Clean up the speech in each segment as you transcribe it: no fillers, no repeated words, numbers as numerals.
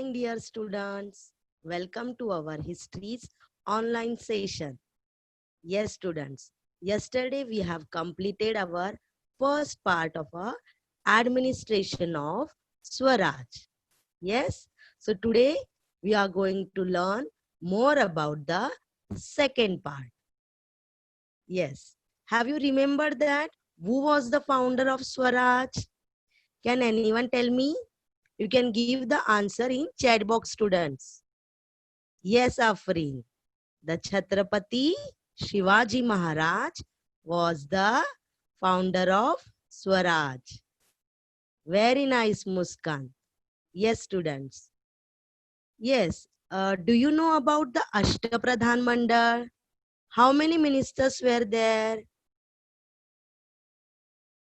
morning, dear students. Welcome to our Histories online session. Yes, students. Yesterday we have completed our first part of our administration of Swaraj. Yes. So today we are going to learn more about the second part. Yes. Have you remembered that? Who was the founder of Swaraj? Can anyone tell me? You can give the answer in chat box, students. Yes, Afreen. The Chhatrapati Shivaji Maharaj was the founder of Swaraj. Very nice, Muskan. Yes, students. Yes. Do you know about the Ashtapradhan Mandal? How many ministers were there?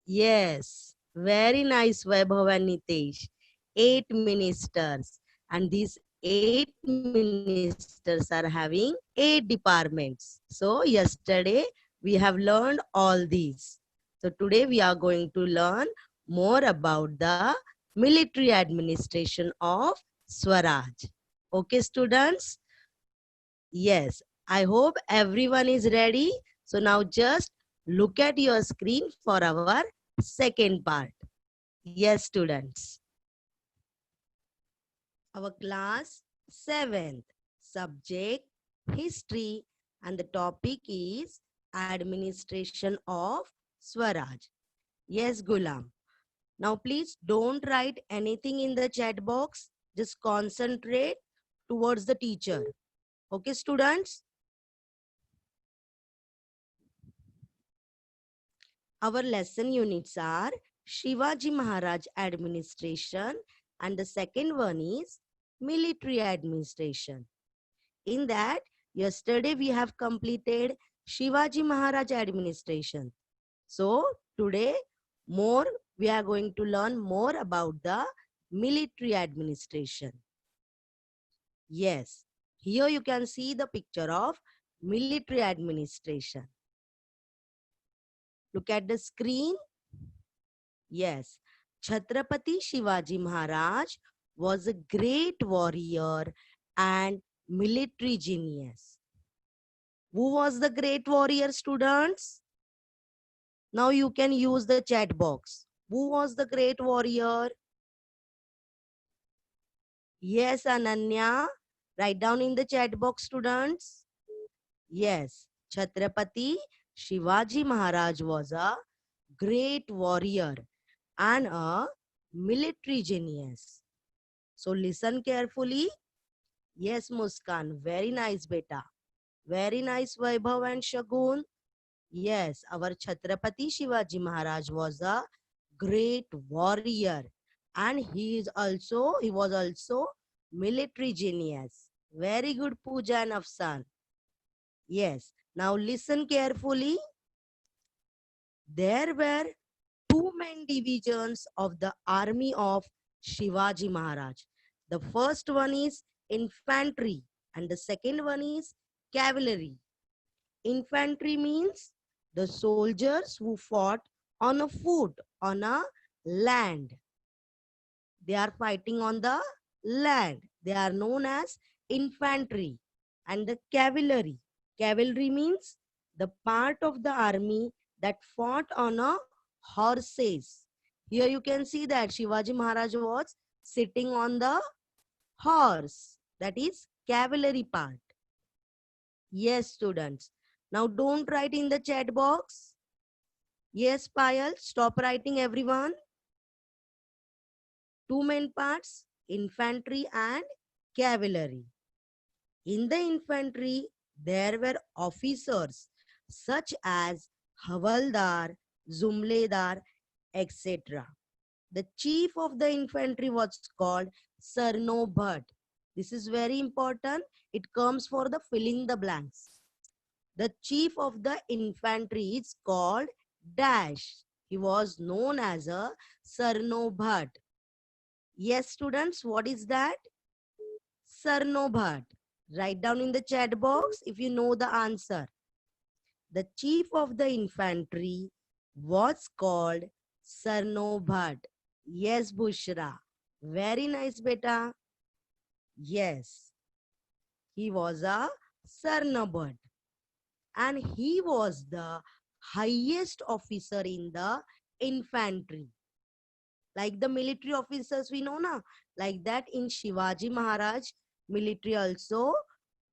Yes. Very nice, Vaibhav and Nitesh. 8 ministers. And these 8 ministers are having 8 departments. So yesterday we have learned all these. So today we are going to learn more about the military administration of Swaraj. Okay, students? Yes. I hope everyone is ready. So now just look at your screen for our second part. Yes, students. Our class 7th subject history, and the topic is administration of Swaraj. Yes, Gulam. Now please don't write anything in the chat box. Just concentrate towards the teacher. Okay, students? Our lesson units are Shivaji Maharaj administration, and the second one is military administration. In that, yesterday we have completed Shivaji Maharaj administration. So today more we are going to learn more about the military administration. Yes, here you can see the picture of military administration. Look at the screen. Yes, Chhatrapati Shivaji Maharaj was a great warrior and military genius. Who was the great warrior, students? Now you can use the chat box. Who was the great warrior? Yes, Ananya. Write down in the chat box, students. Yes, Chhatrapati Shivaji Maharaj was a great warrior and a military genius. So listen carefully. Yes, Muskan. Very nice, beta. Very nice, Vaibhav and Shagun. Yes, our Chhatrapati Shivaji Maharaj was a great warrior, and he was also military genius. Very good, Pooja and Afsan. Yes, now listen carefully. There were two main divisions of the army of Shivaji Maharaj. The first one is infantry and the second one is cavalry. Infantry means the soldiers who fought on a foot, on a land. They are fighting on the land. They are known as infantry. And the cavalry. Cavalry means the part of the army that fought on a horses. Here you can see that Shivaji Maharaj was sitting on the horse. That is cavalry part. Yes, students. Now don't write in the chat box. Yes, Payal, stop writing, everyone. Two main parts, infantry and cavalry. In the infantry, there were officers such as Havaldar, Zumledar, etc. The chief of the infantry was called Sarno Bhatt. This is very important. It comes for the filling the blanks. The chief of the infantry is called Dash. He was known as a Sarno Bhatt. Yes, students, what is that? Sarno Bhatt. Write down in the chat box if you know the answer. The chief of the infantry was called Sarno Bhatt. Yes, Bushra. Very nice, beta. Yes, he was a Sarnabad, and he was the highest officer in the infantry. Like the military officers we know now, like that in Shivaji Maharaj military also,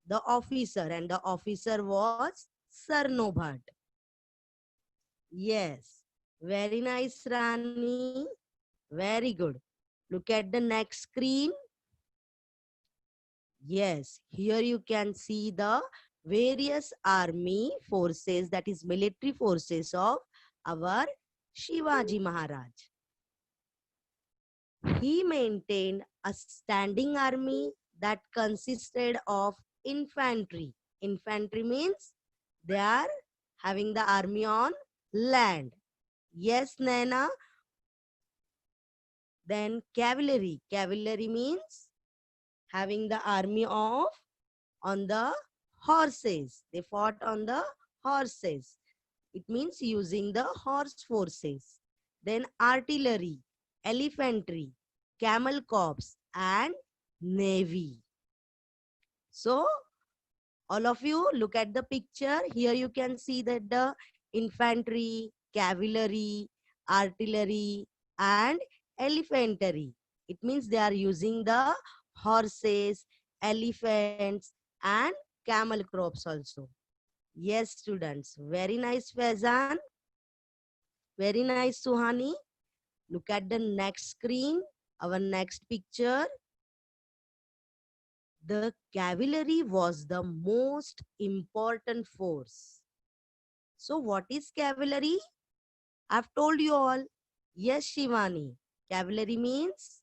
the officer, and the officer was Sarnobhat. Yes, very nice, Rani. Very good. Look at the next screen. Yes, here you can see the various army forces, that is military forces of our Shivaji Maharaj. He maintained a standing army that consisted of infantry. Infantry means they are having the army on land. Yes, Naina. Then cavalry. Cavalry means having the army of on the horses. They fought on the horses. It means using the horse forces. Then artillery, elephantry, camel corps, and navy. So all of you look at the picture. Here you can see that the infantry, cavalry, artillery, and elephantry. It means they are using the horses, elephants, and camel crops also. Yes, students. Very nice, Faizan. Very nice, Suhani. Look at the next screen. Our next picture. The cavalry was the most important force. So what is cavalry? I've told you all. Yes, Shivani. Cavalry means?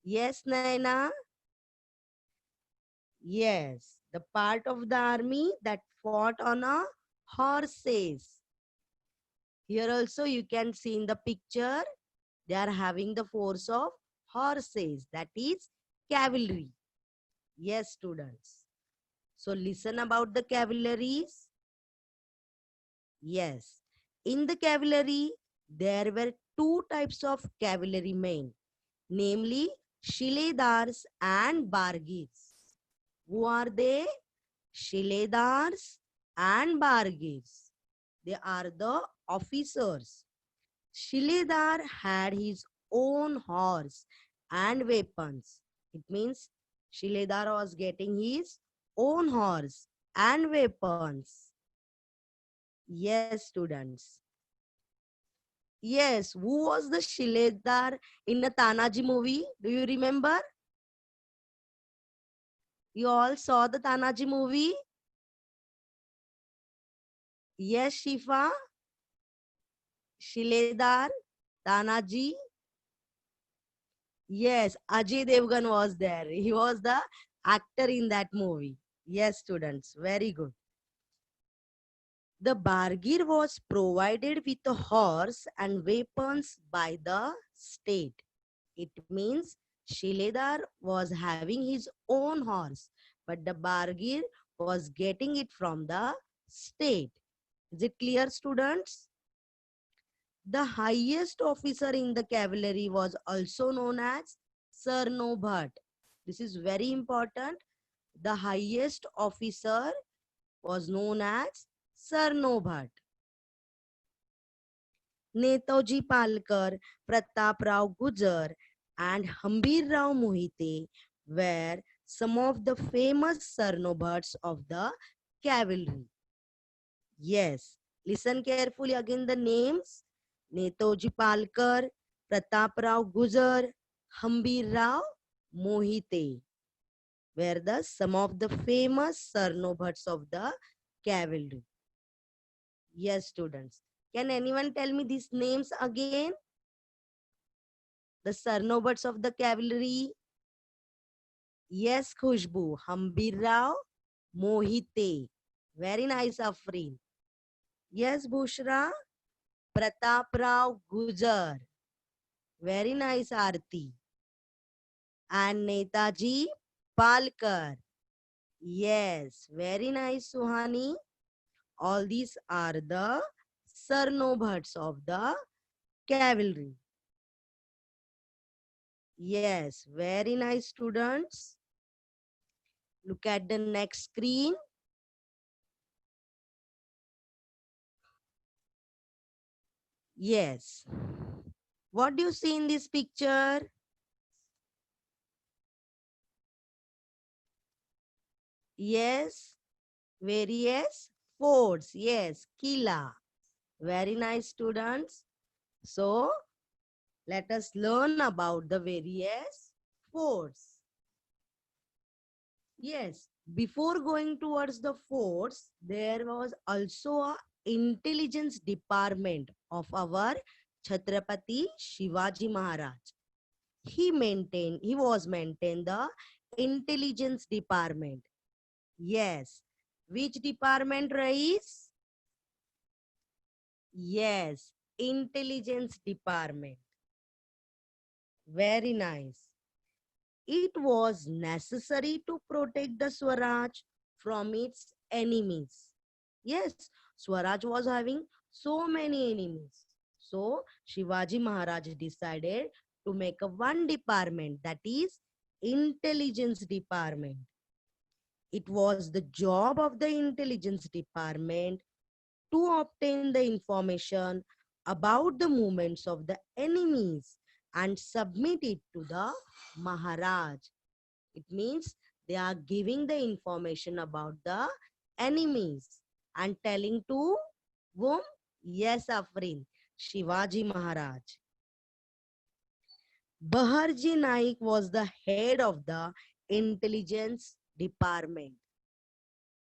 Yes, Naina. Yes, the part of the army that fought on a horses. Here also you can see in the picture, they are having the force of horses. That is cavalry. Yes, students. So listen about the cavalries. Yes. In the cavalry, there were two types of cavalrymen, namely Shiledars and Bargirs. Who are they? Shiledars and Bargirs. They are the officers. Shiledar had his own horse and weapons. It means Shiledar was getting his own horse and weapons. Yes, students. Yes, who was the Shiledar in the Tanaji movie? Do you remember? You all saw the Tanaji movie? Yes, Shifa, Shiledar, Tanaji. Yes, Ajay Devgan was there. He was the actor in that movie. Yes, students, very good. The Bargir was provided with a horse and weapons by the state. It means Shiledar was having his own horse, but the Bargir was getting it from the state. Is it clear, students? The highest officer in the cavalry was also known as Sarnobhat. This is very important. The highest officer was known as Sarnobhat. Netaji Palkar, Prataprao Gujar, and Hambirrao Mohite were some of the famous Sarnobhats of the cavalry. Yes, listen carefully again the names. Netaji Palkar, Prataprao Gujar, Hambirrao Mohite were the some of the famous Sarnobhats of the cavalry. Yes, students. Can anyone tell me these names again? The Sarnobhats of the cavalry. Yes, Khushbu. Hambirrao Mohite. Very nice, Afreen. Yes, Bushra. Prataprao Gujar. Very nice, Aarti. And Netaji Palkar. Yes, very nice, Suhani. All these are the Sarnobhats of the cavalry. Yes, very nice, students. Look at the next screen. Yes. What do you see in this picture? Yes. Various forts. Yes. Kila. Very nice, students. So, let us learn about the various forts. Yes. Before going towards the forts, there was also a intelligence department of our Chhatrapati Shivaji Maharaj. He was maintained the intelligence department. Yes. Which department, Rais? Yes. Intelligence department. Very nice. It was necessary to protect the Swaraj from its enemies. Yes, Swaraj was having so many enemies. So Shivaji Maharaj decided to make a one department, that is intelligence department. It was the job of the intelligence department to obtain the information about the movements of the enemies and submit it to the Maharaj. It means they are giving the information about the enemies and telling to whom? Yes, Afrin, Shivaji Maharaj. Baharji Naik was the head of the intelligence department.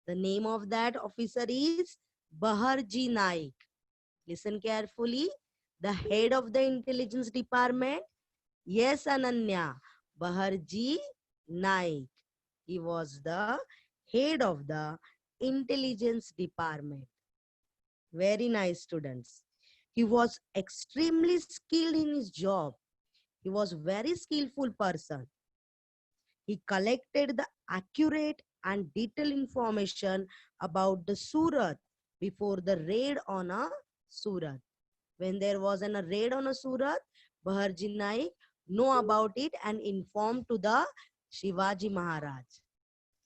The name of that officer is Baharji Naik. Listen carefully. The head of the intelligence department, yes, Ananya, Baharji Naik. He was the head of the intelligence department. Very nice, students. He was extremely skilled in his job. He was very skillful person. He collected the accurate and detailed information about the Surat before the raid on a Surat. When there was a raid on a Surat, Baharji Naik know about it and informed to the Shivaji Maharaj.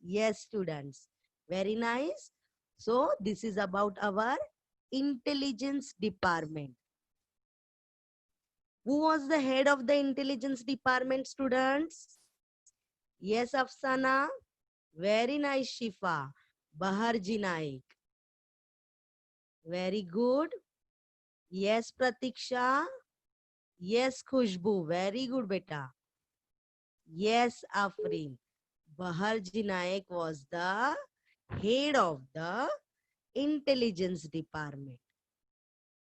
Yes, students. Very nice. So, this is about our intelligence department. Who was the head of the intelligence department, students? Yes, Afsana. Very nice, Shifa. Baharji Naik. Very good. Yes, Pratiksha. Yes, Khushbu. Very good, beta. Yes, Afrin. Baharji Naik was the head of the intelligence department.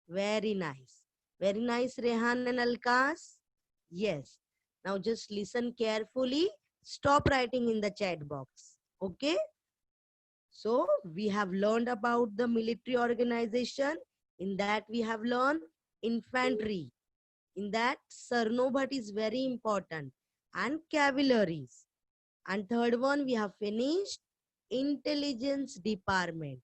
Very nice. Very nice, Rehan and Alkas. Yes. Now just listen carefully. Stop writing in the chat box. Okay. So we have learned about the military organization. In that we have learned infantry. In that Sarnobhat is very important. And cavalries. And third one we have finished intelligence department.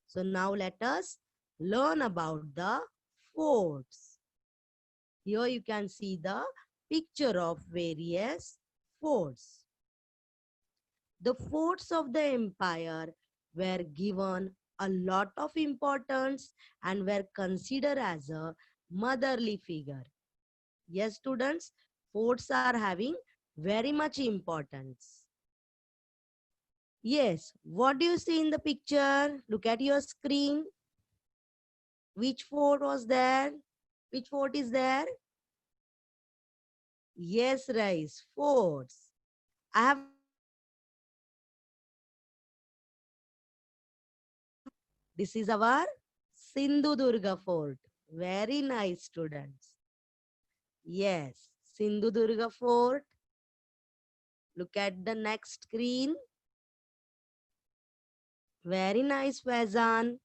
So now let us learn about the forts. Here you can see the picture of various forts. The forts of the empire were given a lot of importance and were considered as a motherly figure. Yes, students, forts are having very much importance. Yes, what do you see in the picture? Look at your screen. Which fort was there? Which fort is there? Yes, Rice, forts. I have this is our Sindhu Durga fort. Very nice, students. Yes, Sindhu Durga fort. Look at the next screen. Very nice, Faizan.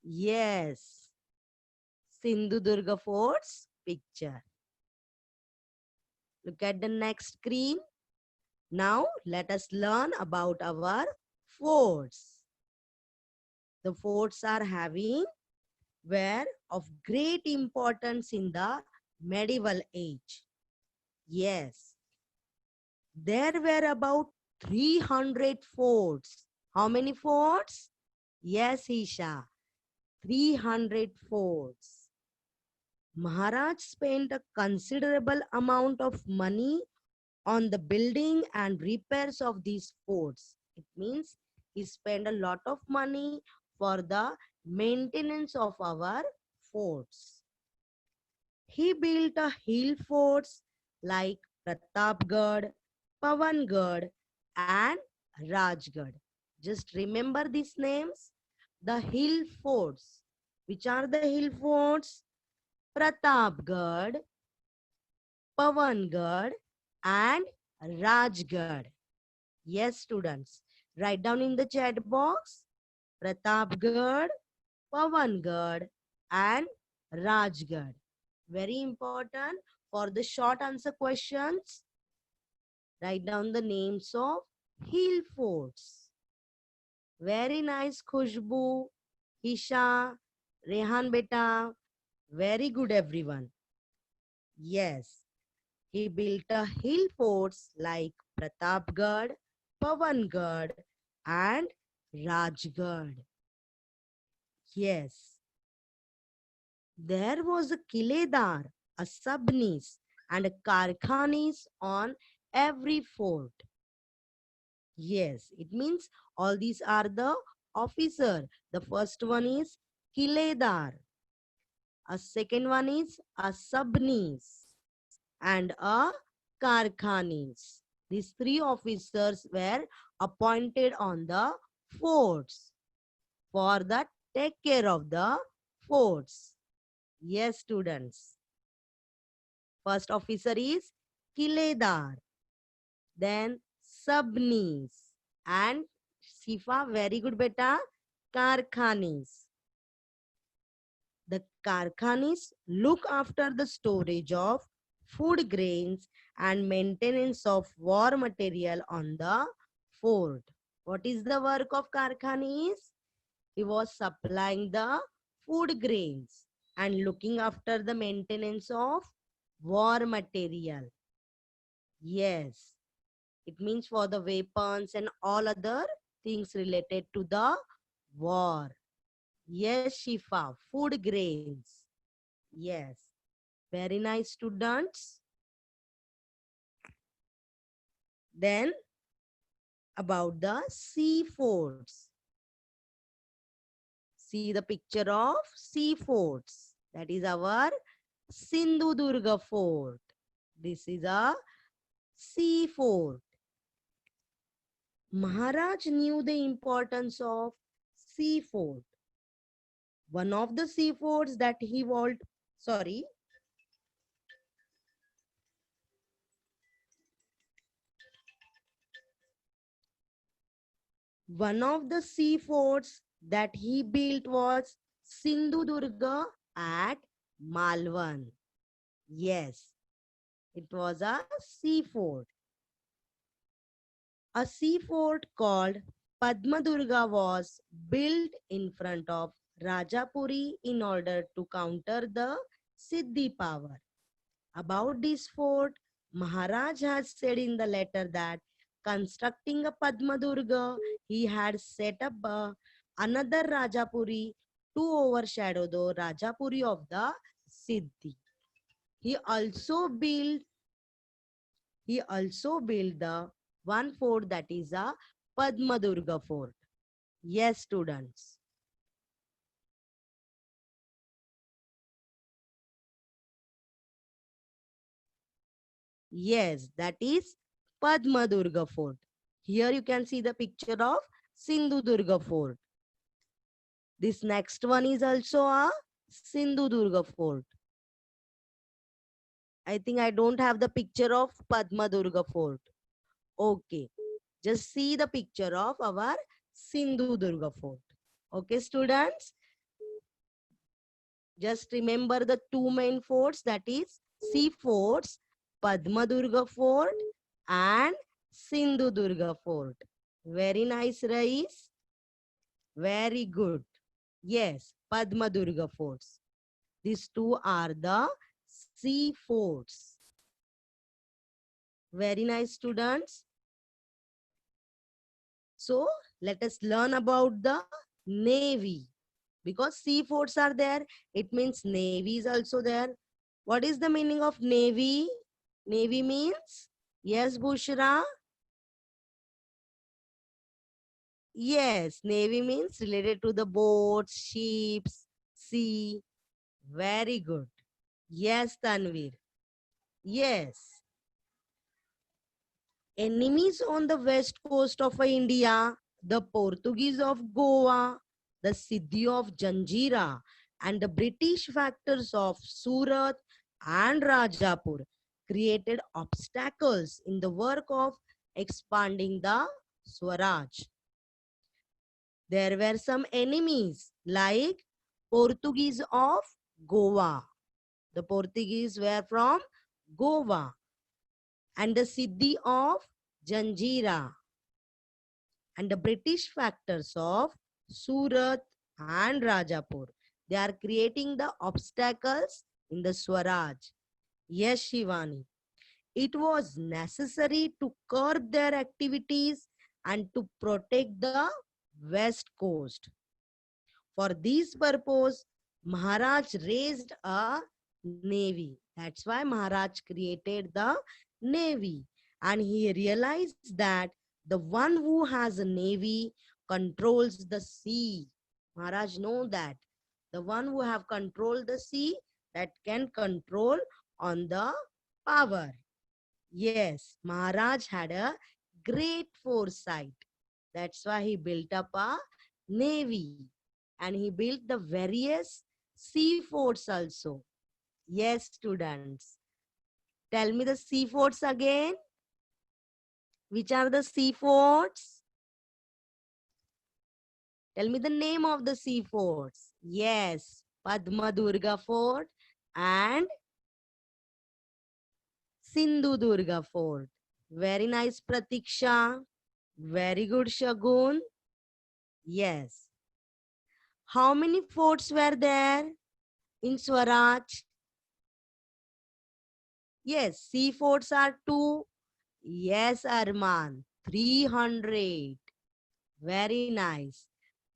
Yes, Sindhu Durga fort's picture. Look at the next screen. Now, let us learn about our forts. The forts are having were of great importance in the medieval age. Yes, there were about 300 forts. How many forts? Yes, Isha, 300 forts. Maharaj spent a considerable amount of money on the building and repairs of these forts. It means he spent a lot of money for the maintenance of our forts. He built a hill forts like Pratapgarh, Pavangarh and Rajgarh. Just remember these names. The hill forts. Which are the hill forts? Pratapgarh, Pavangarh and Rajgarh. Yes, students. Write down in the chat box Pratapgarh, Pavangarh and Rajgarh. Very important for the short answer questions. Write down the names of hill forts. Very nice, Khushbu, Hisha, Rehan beta. Very good, everyone. Yes, he built a hill forts like Pratapgarh, Pavangarh and Rajgarh. Yes, there was a Kiledar, a Sabnis and a Karkhanis on every fort. Yes, it means all these are the officer. The first one is Kiledar, a second one is a Sabnis and a Karkhanis. These three officers were appointed on the forts for the take care of the forts. Yes, students. First officer is Kiledar, then Sabnis, and Shifa, very good beta, Karkhanis. The Karkhanis look after the storage of food grains and maintenance of war material on the fort. What is the work of Karkhanis? He was supplying the food grains and looking after the maintenance of war material. Yes, it means for the weapons and all other things related to the war. Yes, Shifa, food grains. Yes, very nice, students. Then about the sea forts. See the picture of sea forts. That is our Sindhu Durga fort. This is a sea fort. Maharaj knew the importance of sea fort. One of the sea forts that he vault, sorry, one of the sea forts that he built was Sindhu Durga at Malvan. Yes, it was a sea fort. A sea fort called Padma Durga was built in front of Rajapuri in order to counter the Siddhi power. About this fort, Maharaj has said in the letter that constructing a Padma Durga, he had set up another Rajapuri to overshadow the Rajapuri of the Siddhi. He also built the one fort that is a Padma Durga fort. Yes, students. Yes, that is Padma Durga fort. Here you can see the picture of Sindhu Durga fort. This next one is also a Sindhu Durga fort. I think I don't have the picture of Padma Durga fort. Okay, just see the picture of our Sindhu Durga fort. Okay, students, just remember the two main forts, that is sea forts, Padma Durga fort and Sindhu Durga fort. Very nice, Rais. Very good. Yes, Padma Durga forts. These two are the sea forts. Very nice, students. So let us learn about the Navy. Because sea forts are there, it means Navy is also there. What is the meaning of Navy? Navy means, yes, Bushra? Yes, Navy means related to the boats, ships, sea. Very good. Yes, Tanvir. Yes. Enemies on the west coast of India, the Portuguese of Goa, the Siddhi of Janjira, and the British factors of Surat and Rajapur created obstacles in the work of expanding the Swaraj. There were some enemies like Portuguese of Goa. The Portuguese were from Goa, and the Siddhi of Janjira, and the British factors of Surat and Rajapur. They are creating the obstacles in the Swaraj. Yes, Shivani. It was necessary to curb their activities and to protect the west coast. For this purpose, Maharaj raised a navy. That's why Maharaj created the navy. And he realized that the one who has a navy controls the sea. Maharaj know that. The one who have controlled the sea, that can control on the power. Yes, Maharaj had a great foresight. That's why he built up a navy. And he built the various sea forts also. Yes, students. Tell me the sea forts again. Which are the sea forts? Tell me the name of the sea forts. Yes, Padma Durga Fort and Sindhu Durga Fort. Very nice, Pratiksha. Very good, Shagun. Yes. How many forts were there in Swaraj? Yes, sea forts are 2. Yes, Arman. 300. Very nice.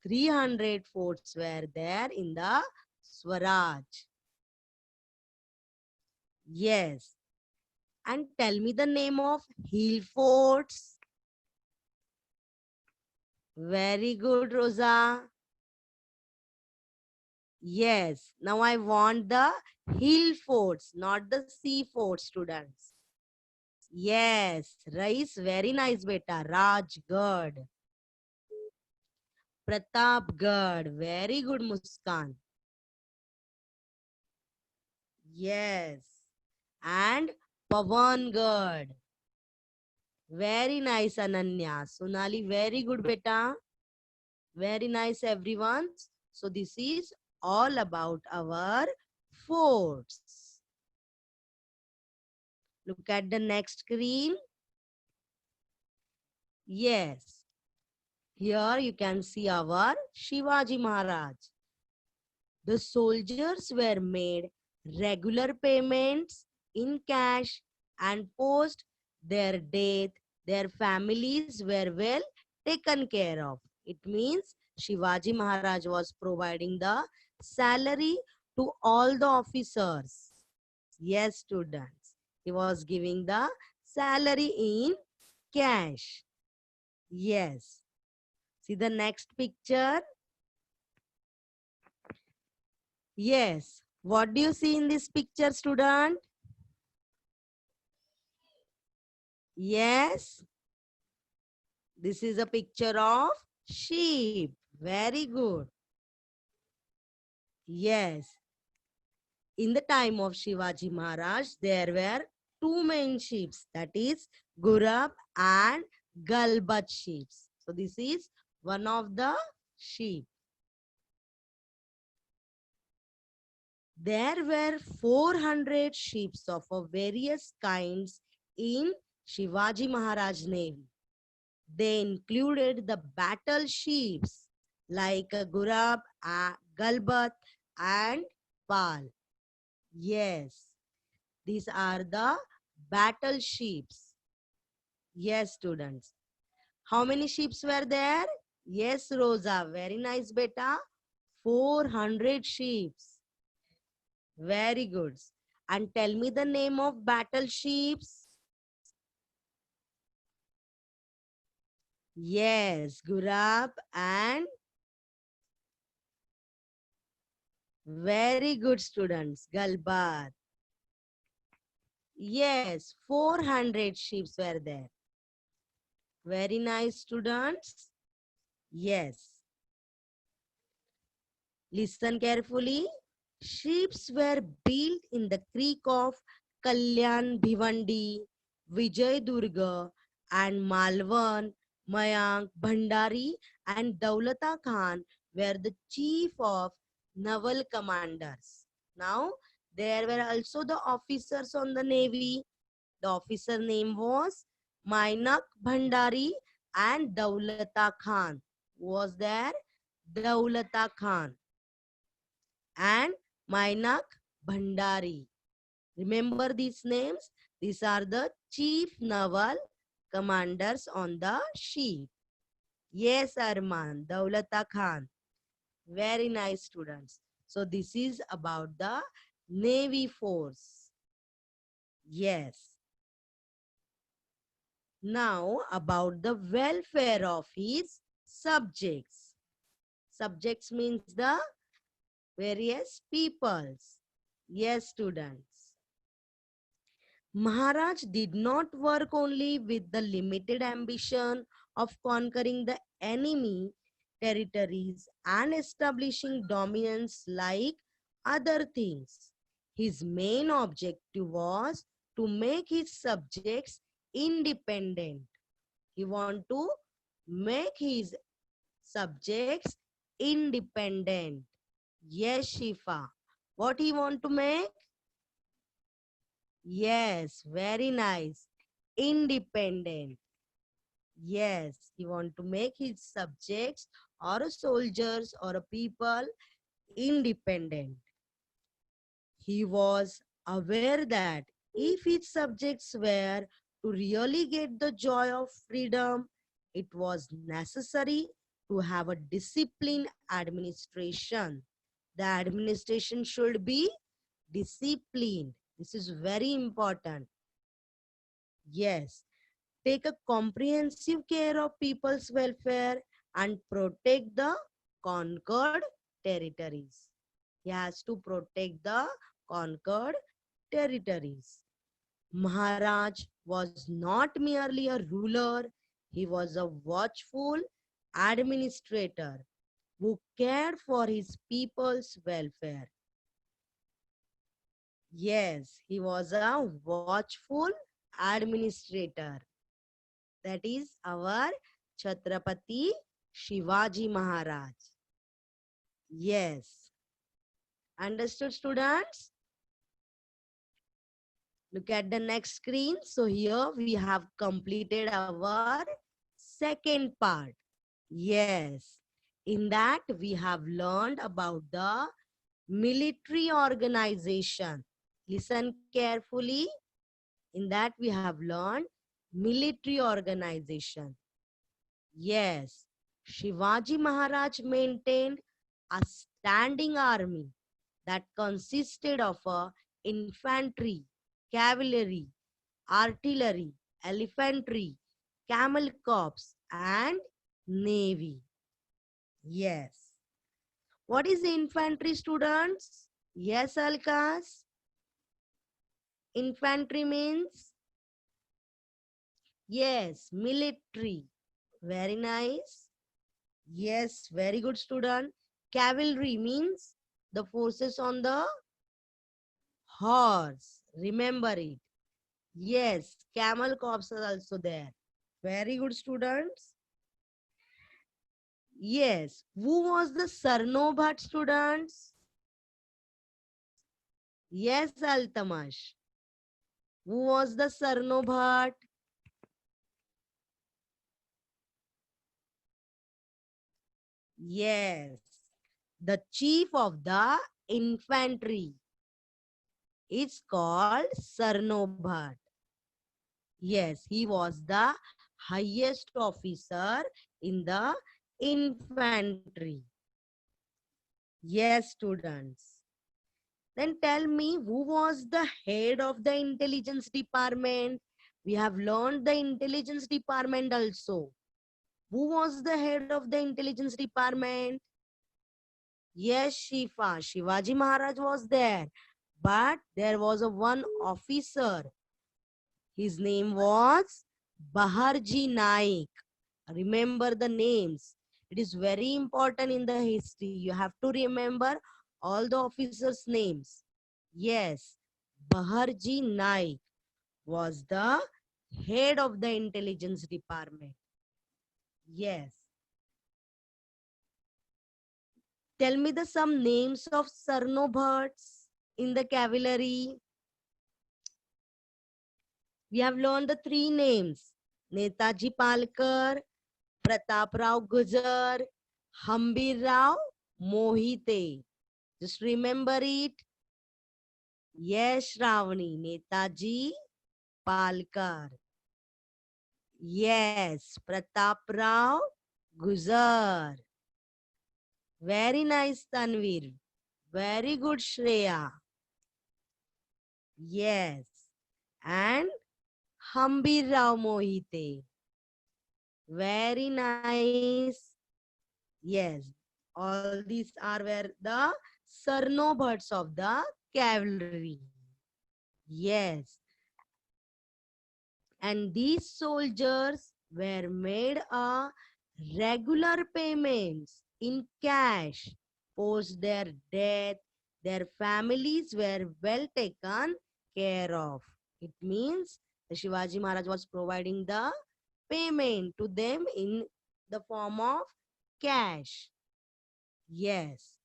300 forts were there in the Swaraj. Yes. And tell me the name of hill forts. Very good, Rosa. Yes. Now I want the hill forts, not the sea forts, students. Yes. Rais, very nice, beta. Rajgarh. Pratapgarh. Very good, Muskan. Yes. And Pavangad. Very nice, Ananya. Sonali, very good, beta. Very nice, everyone. So this is all about our forts. Look at the next screen. Yes. Here you can see our Shivaji Maharaj. The soldiers were made regular payments in cash, and post their death, their families were well taken care of. It means Shivaji Maharaj was providing the salary to all the officers. Yes, students. He was giving the salary in cash. Yes. See the next picture. Yes. What do you see in this picture, student? Yes. This is a picture of sheep. Very good. Yes. In the time of Shivaji Maharaj, there were two main ships. That is Gurab and Galbat ships. So this is one of the sheep. There were 400 ships of various kinds in Shivaji Maharaj navy. They included the battleships like Gurab, Galbat, and Pal. Yes, these are the battleships. Yes, students. How many ships were there? Yes, Rosa. Very nice, beta. 400 ships. Very good. And tell me the name of battleships. Yes, Gurab and very good students, Galbat. Yes, 400 ships were there. Very nice students. Yes. Listen carefully. Ships were built in the creek of Kalyan Bhivandi, Vijay Durga, and Malwan, Mayank, Bhandari, and Daulata Khan were the chief of naval commanders. Now, there were also the officers on the navy. The officer name was Mainak Bhandari and Daulata Khan. Was there? Daulata Khan and Mainak Bhandari. Remember these names? These are the chief naval commanders on the ship. Yes, Arman, Daulata Khan. Very nice students. So this is about the Navy Force. Yes. Now about the welfare of his subjects. Subjects means the various peoples. Yes, students. Maharaj did not work only with the limited ambition of conquering the enemy territories and establishing dominance like other things. His main objective was to make his subjects independent. He want to make his subjects independent. Yes, Shifa. What he want to make? Yes, very nice. Independent. Yes, he want to make his subjects or a soldiers or a people independent. He was aware that if his subjects were to really get the joy of freedom, it was necessary to have a disciplined administration. The administration should be disciplined. This is very important. Yes. Take a comprehensive care of people's welfare and protect the conquered territories. He has to protect the conquered territories. Maharaj was not merely a ruler, he was a watchful administrator who cared for his people's welfare. Yes, he was a watchful administrator. That is our Chhatrapati Shivaji Maharaj. Yes. Understood, students? Look at the next screen. So here we have completed our second part. Yes. In that we have learned about the military organization. Listen carefully. In that we have learned military organization. Yes, Shivaji Maharaj maintained a standing army that consisted of infantry, cavalry, artillery, elephantry, camel corps, and navy. Yes. What is infantry, students? Yes, Alkas. Infantry means? Yes, military. Very nice. Yes, very good, student. Cavalry means the forces on the horse. Remember it. Yes, camel corps are also there. Very good, students. Yes, who was the Sarnobhat, students? Yes, Altamash. Who was the Sarnobhat? Yes, the chief of the infantry is called Sarnobhat. Yes, he was the highest officer in the infantry. Yes, students. Then tell me, who was the head of the intelligence department? We have learned the intelligence department also. Who was the head of the intelligence department? Yes, Shifa. Shivaji Maharaj was there. But there was a one officer. His name was Baharji Naik. Remember the names. It is very important in the history. You have to remember all the officers' names. Yes, Baharji Naik was the head of the intelligence department. Yes. Tell me the some names of Sarnobhats in the cavalry. We have learned the three names. Netaji Palkar, Pratap Rao Gujar, Hambir Rao Mohite. Just remember it. Yes, Ravani, Netaji Palkar. Yes, Pratap Rao Gujar. Very nice, Tanvir. Very good, Shreya. Yes. And Hambir Rao Mohite. Very nice. Yes. All these are where the Sarnobhats of the cavalry. Yes. And these soldiers were made a regular payments in cash. Post their death, their families were well taken care of. It means the Shivaji Maharaj was providing the payment to them in the form of cash. Yes,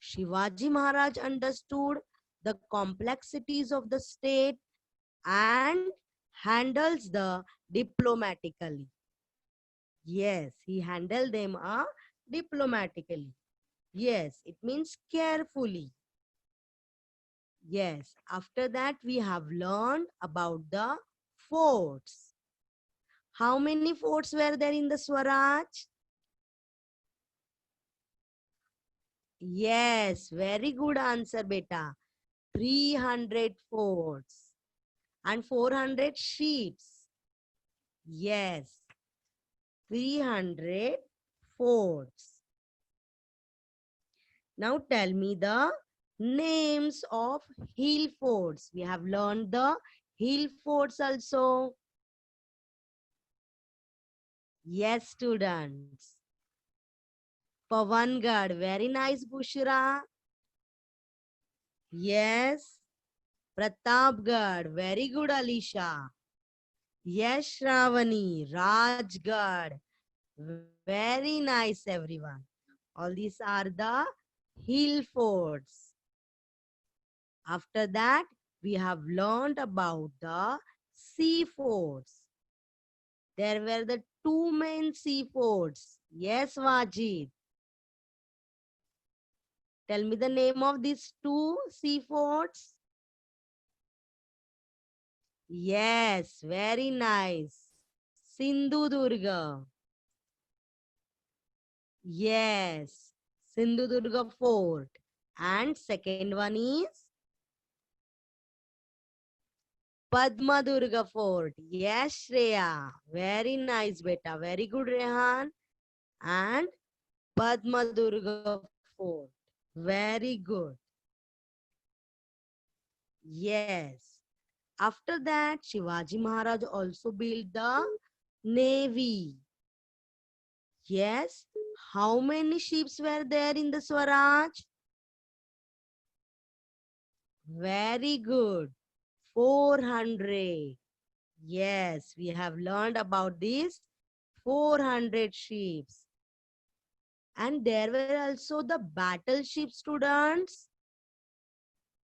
Shivaji Maharaj understood the complexities of the state and handles the diplomatically. Yes, he handled them diplomatically. Yes, it means carefully. Yes, after that we have learned about the forts. How many forts were there in the Swaraj? Yes, very good answer, beta. 300 forts and 400 ships. Yes, 300 forts. Now tell me the names of hill forts. We have learned the hill forts also. Yes, students. Pavangad, very nice, Bushra. Yes. Pratapgarh, very good, Alisha. Yes, Shravani, Rajgarh, very nice, everyone. All these are the hill forts. After that, we have learned about the sea forts. There were the two main sea forts. Yes, Wajid. Tell me the name of these two sea forts. Yes, very nice. Sindhudurga. Yes, Sindhudurga Fort. And second one is Padmadurga Fort. Yes, Shreya. Very nice, beta. Very good, Rehan. And Padmadurga Fort. Very good. Yes. After that, Shivaji Maharaj also built the navy. Yes. How many ships were there in the Swaraj? Very good. 400. Yes, we have learned about these 400 ships. And there were also the battleship, students.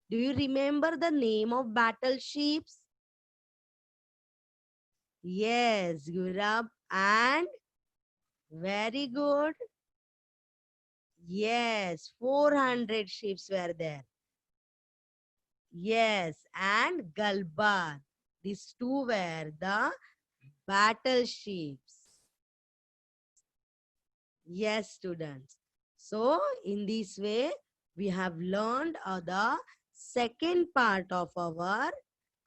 Do you remember the name of battleships? Yes, Gurab. And very good. Yes, 400 ships were there. Yes, and Galbar. These two were the battleships. Yes, students. So, in this way, we have learned the second part of our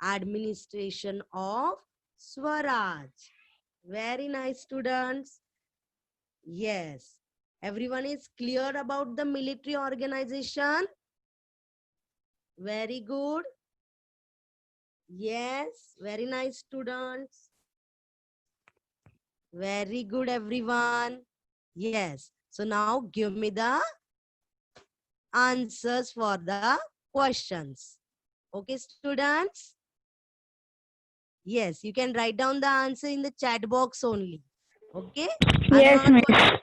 administration of Swaraj. Very nice, students. Yes. Everyone is clear about the military organization? Very good. Yes. Very nice, students. Very good, everyone. Yes. So now give me the answers for the questions. Okay, students? Yes, you can write down the answer in the chat box only. Okay? I'm Yes, not miss. going.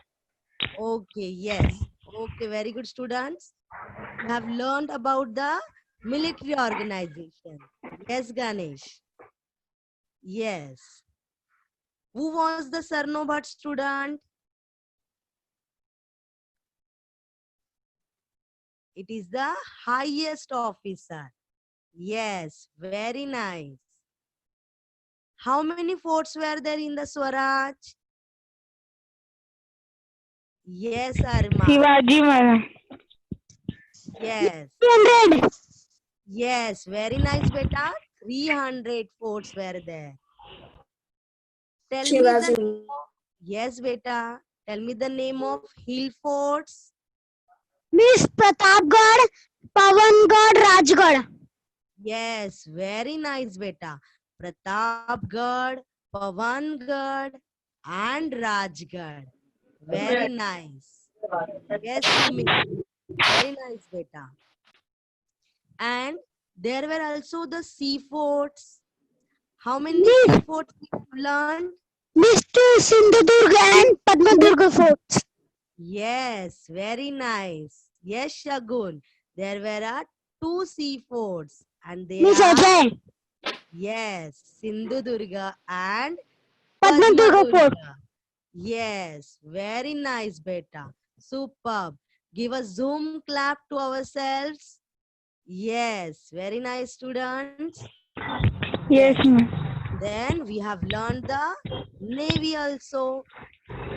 Okay, yes. Okay, very good, students. You have learned about the military organization. Yes, Ganesh. Yes. Who was the Sarnobat student? It is the highest officer. Yes, very nice. How many forts were there in the Swaraj? Yes, Arman. Shivaji Maharaj. Yes. 300. Yes, very nice, beta. 300 forts were there. Tell me the Shivaji. name of, yes, beta. Tell me the name of hill forts. Miss Pratapgarh, Pavangarh, Rajgarh. Yes, very nice, beta. Pratapgarh, Pavangarh, and Rajgarh. Very nice. Yes, Sumit. Very nice, beta. And there were also the sea forts. How many sea forts we have learned? Miss Sindhudurg and Padmadurga forts. Yes, very nice. Yes, Shagun. There were two sea forts and they Miss are, Ajay, yes, Sindhudurga and Padmadurga fort. Padmadurga. Yes, very nice, beta. Superb. Give a zoom clap to ourselves. Yes, very nice, students. Yes, Yes. miss. Then we have learned the navy also.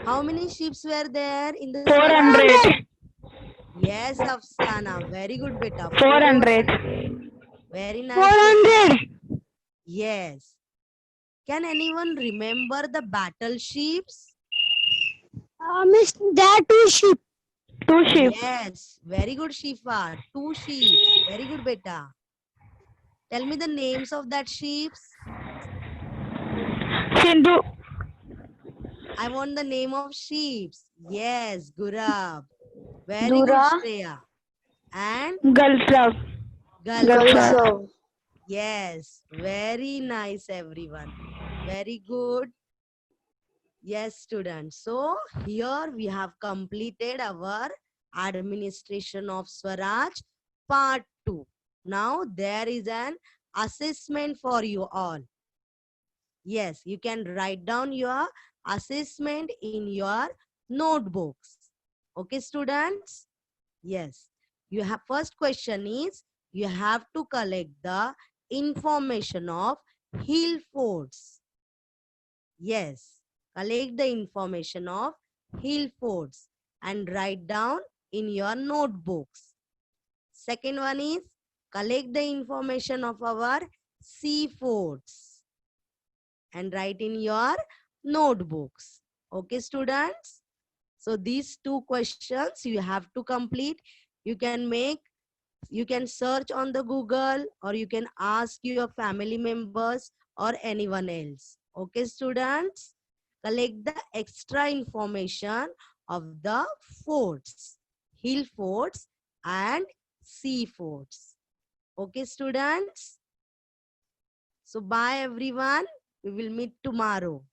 How many ships were there in the Swaraj? 400. Yes, Afsana. Very good, beta. 400. Very nice, beta. 400. Yes. Can anyone remember the battleships? Miss, there are two ships. Two ships. Yes. Very good, Shifa. Two ships. Very good, beta. Tell me the names of that ships. Sindhu. I want the name of ships. Yes, Gurab. Very good, Dura. Shreya. And Gulf. Galsa. Gulf. Yes, very nice, everyone. Very good. Yes, students. So here we have completed our administration of Swaraj part 2. Now there is an assessment for you all. Yes, you can write down your assessment in your notebooks. Okay, students? Yes. You have first question is you have to collect the information of hill forts. Yes. Collect the information of hill forts and write down in your notebooks. Second one is collect the information of our sea forts and write in your notebooks. Okay, students? So these two questions you have to complete. You can search on the Google or you can ask your family members or anyone else. Okay, students? Collect the extra information of the forts, hill forts and sea forts. Okay, students? So bye everyone. We will meet tomorrow.